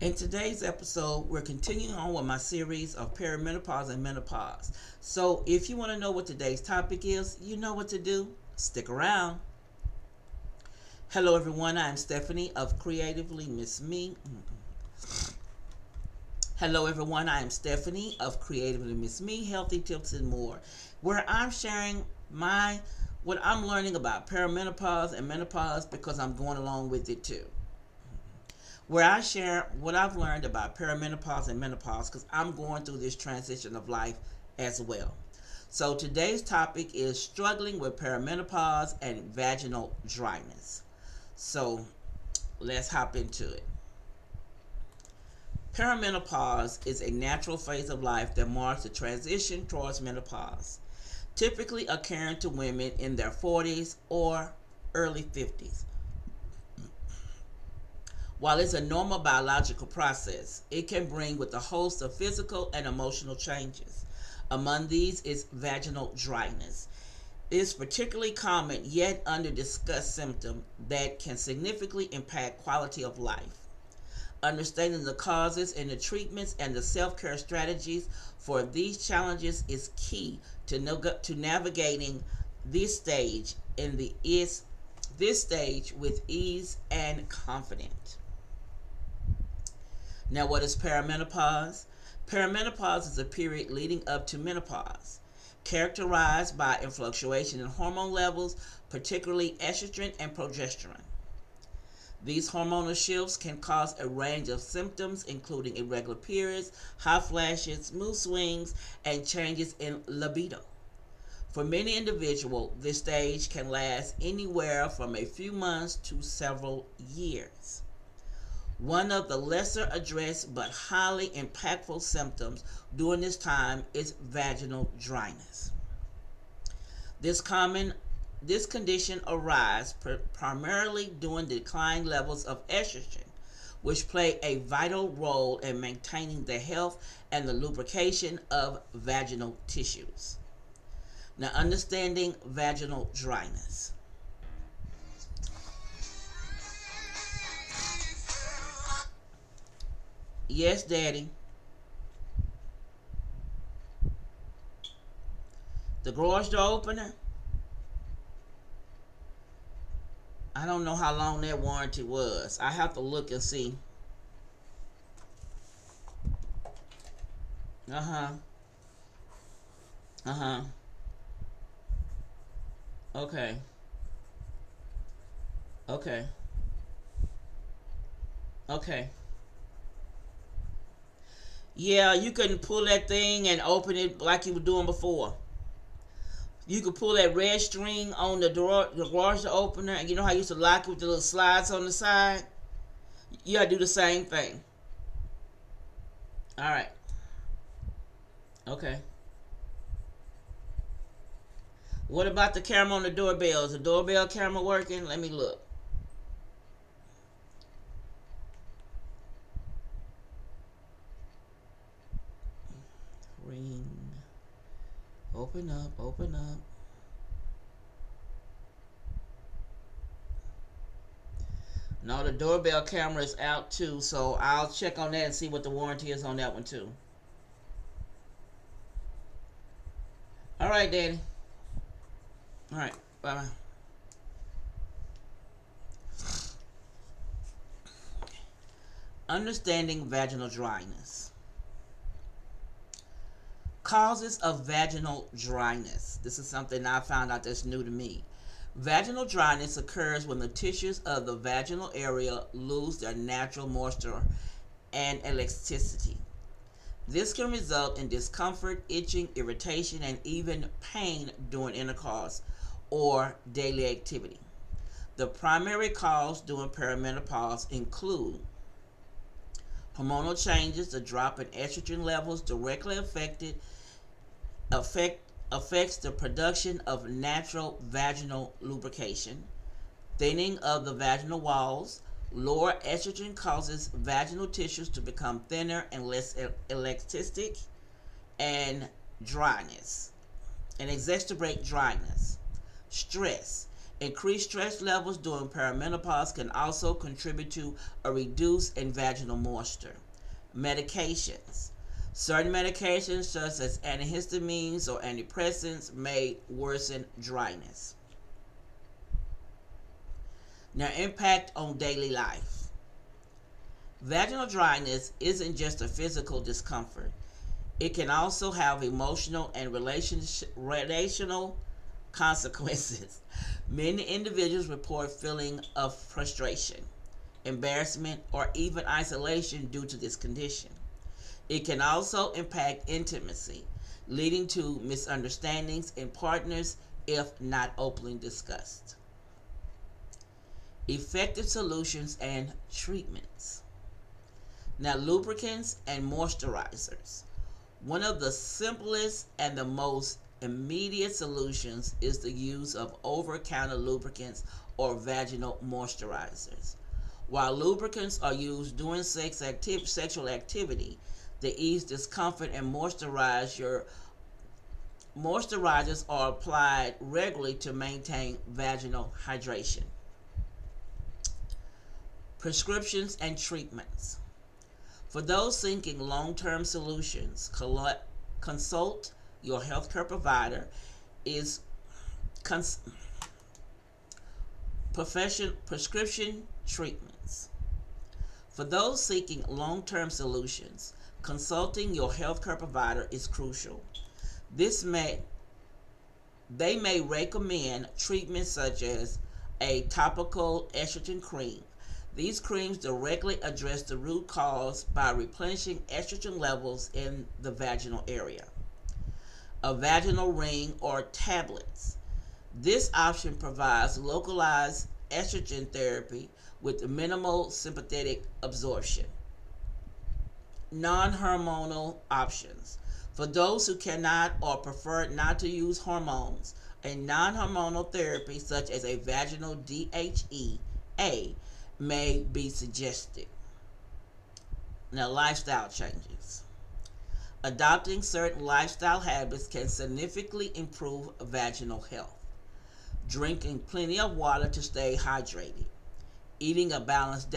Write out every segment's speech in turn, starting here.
In today's episode, we're continuing on with my series of perimenopause and menopause. So, if you want to know what today's topic is, you know what to do. Stick around. Hello, everyone. I'm Stephanie of Creatively Miss Me. Hello, everyone. I am Stephanie of Creatively Miss Me, Healthy Tips and More, where I'm sharing what I'm learning about perimenopause and menopause because I'm going along with it too, where I share what I've learned about perimenopause and menopause because I'm going through this transition of life as well. So today's topic is struggling with perimenopause and vaginal dryness. So let's hop into it. Perimenopause is a natural phase of life that marks the transition towards menopause, typically occurring to women in their 40s or early 50s. While it's a normal biological process, it can bring with a host of physical and emotional changes. Among these is vaginal dryness. It is particularly common yet under discussed symptom that can significantly impact quality of life. Understanding the causes and the treatments and the self-care strategies for these challenges is key to navigating this stage this stage with ease and confidence. Now, what is perimenopause? Perimenopause is a period leading up to menopause, characterized by a fluctuation in hormone levels, particularly estrogen and progesterone. These hormonal shifts can cause a range of symptoms, including irregular periods, hot flashes, mood swings, and changes in libido. For many individuals, this stage can last anywhere from a few months to several years. One of the lesser addressed but highly impactful symptoms during this time is vaginal dryness. This common this condition arises primarily during declining levels of estrogen, which play a vital role in maintaining the health and the lubrication of vaginal tissues. Now, understanding vaginal dryness. Yes, Daddy. The garage door opener. I don't know how long that warranty was. I have to look and see. Uh huh. Uh huh. Okay. Okay. Okay. Yeah, you couldn't pull that thing and open it like you were doing before. You could pull that red string on the garage door opener, and you know how you used to lock it with the little slides on the side. You gotta do the same thing. All right. Okay. What about the camera on the doorbell? Is the doorbell camera working? Let me look. Ring. Open up. Open up. No, the doorbell camera is out too, so I'll check on that and see what the warranty is on that one too. All right, Daddy. All right. Bye bye. Understanding vaginal dryness. Causes of vaginal dryness. This is something I found out that's new to me. Vaginal dryness occurs when the tissues of the vaginal area lose their natural moisture and elasticity. This can result in discomfort, itching, irritation, and even pain during intercourse or daily activity. The primary cause during perimenopause include hormonal changes. The drop in estrogen levels directly affect affects the production of natural vaginal lubrication, thinning of the vaginal walls. Lower estrogen causes vaginal tissues to become thinner and less elastic, and dryness, and exacerbate dryness. Stress. Increased stress levels during perimenopause can also contribute to a reduce in vaginal moisture. Medications. Certain medications, such as antihistamines or antidepressants, may worsen dryness. Now, impact on daily life. Vaginal dryness isn't just a physical discomfort, it can also have emotional and relational consequences. Many individuals report feeling of frustration, embarrassment, or even isolation due to this condition. It can also impact intimacy, leading to misunderstandings in partners if not openly discussed. Effective solutions and treatments. Now, lubricants and moisturizers. One of the simplest and the most immediate solutions is the use of over counter lubricants or vaginal moisturizers. While lubricants are used during sexual activity, they ease discomfort and moisturizers are applied regularly to maintain vaginal hydration. Prescriptions and treatments. For those seeking long-term solutions, consult your healthcare provider. Is cons- prescription treatments. For those seeking long-term solutions, consulting your healthcare provider is crucial. This may They may recommend treatments such as a topical estrogen cream. These creams directly address the root cause by replenishing estrogen levels in the vaginal area. A vaginal ring or tablets. This option provides localized estrogen therapy with minimal sympathetic absorption. Non hormonal options. For those who cannot or prefer not to use hormones, a non hormonal therapy such as a vaginal DHEA may be suggested. Now, lifestyle changes. Adopting certain lifestyle habits can significantly improve vaginal health. Drinking plenty of water to stay hydrated. Eating a balanced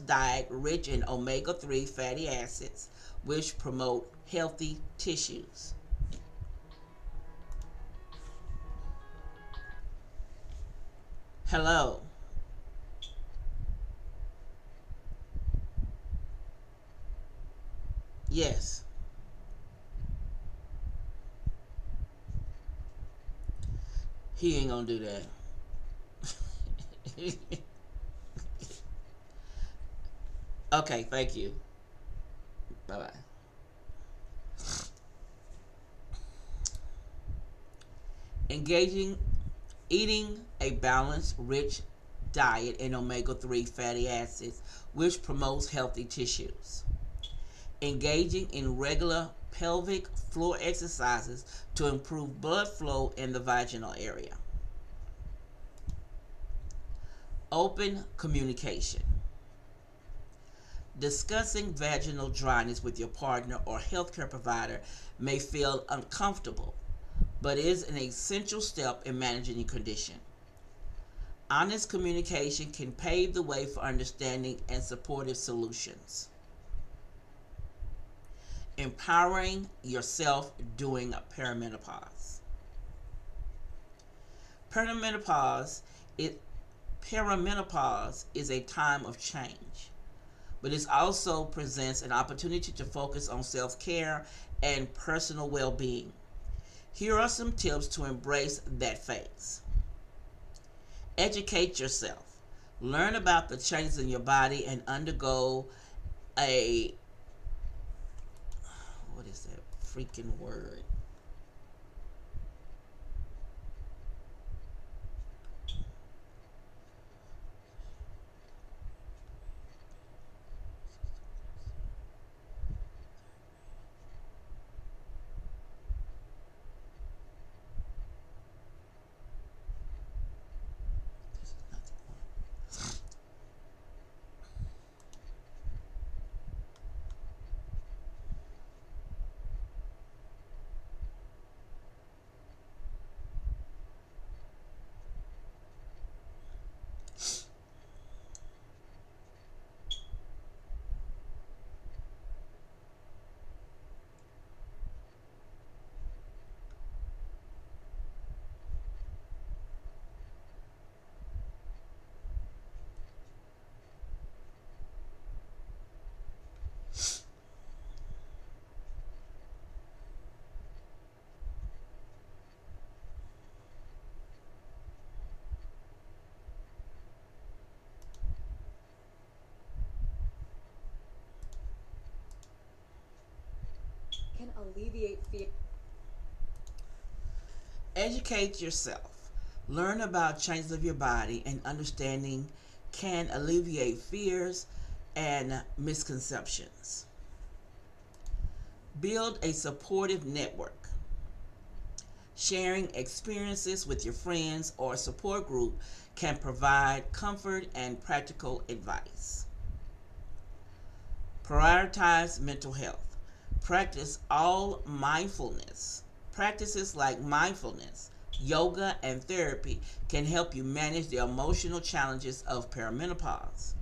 diet, rich in omega-3 fatty acids, which promote healthy tissues. Hello. Yes. He ain't gonna do that. Okay, thank you. Bye bye. Engaging, eating a balanced, rich diet in omega-3 fatty acids, which promotes healthy tissues. Engaging in regular pelvic floor exercises to improve blood flow in the vaginal area. Open communication. Discussing vaginal dryness with your partner or healthcare provider may feel uncomfortable, but is an essential step in managing the condition. Honest communication can pave the way for understanding and supportive solutions. Empowering yourself during perimenopause. Perimenopause, it, perimenopause is a time of change, but it also presents an opportunity to focus on self-care and personal well-being. Here are some tips to embrace that phase. Educate yourself. Learn about the changes in your body and undergo a, what is that freaking word? alleviate fear. Educate yourself. Learn about changes of your body and understanding can alleviate fears and misconceptions. Build a supportive network. Sharing experiences with your friends or support group can provide comfort and practical advice. Prioritize mental health. Practice all mindfulness. Practices like mindfulness, yoga, and therapy can help you manage the emotional challenges of perimenopause.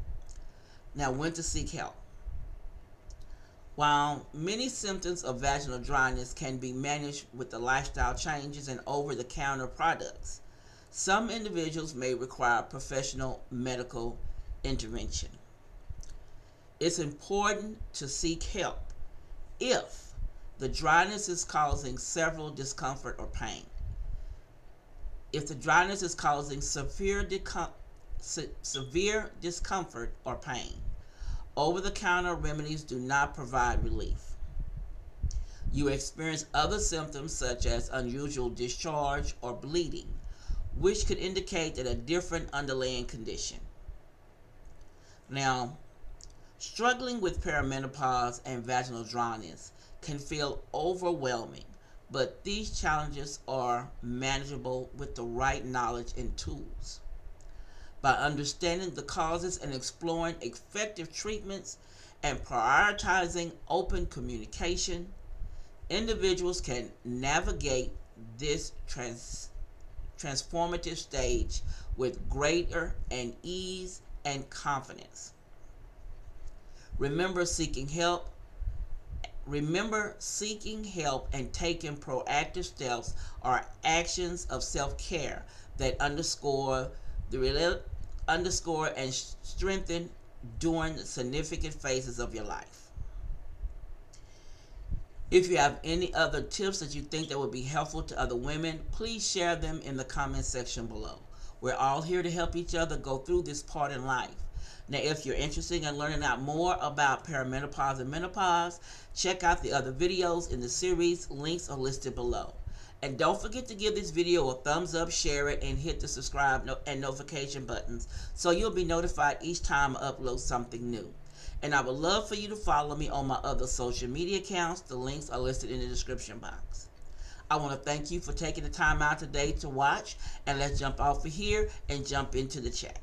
Now, when to seek help. While many symptoms of vaginal dryness can be managed with the lifestyle changes and over the counter products, some individuals may require professional medical intervention. It's important to seek help if the dryness is causing several discomfort or pain. If the dryness is causing severe discomfort or pain, over-the-counter remedies do not provide relief. You experience other symptoms such as unusual discharge or bleeding, which could indicate that a different underlying condition. Now, struggling with perimenopause and vaginal dryness can feel overwhelming, but these challenges are manageable with the right knowledge and tools. By understanding the causes and exploring effective treatments and prioritizing open communication, individuals can navigate this transformative stage with greater and ease and confidence. Remember seeking help. Remember, seeking help and taking proactive steps are actions of self-care that underscore and strengthen during significant phases of your life. If you have any other tips that you think that would be helpful to other women, please share them in the comment section below. We're all here to help each other go through this part in life. Now, if you're interested in learning out more about perimenopause and menopause, check out the other videos in the series. Links are listed below. And don't forget to give this video a thumbs up, share it, and hit the subscribe and notification buttons so you'll be notified each time I upload something new. And I would love for you to follow me on my other social media accounts. The links are listed in the description box. I want to thank you for taking the time out today to watch, and let's jump off of here and jump into the chat.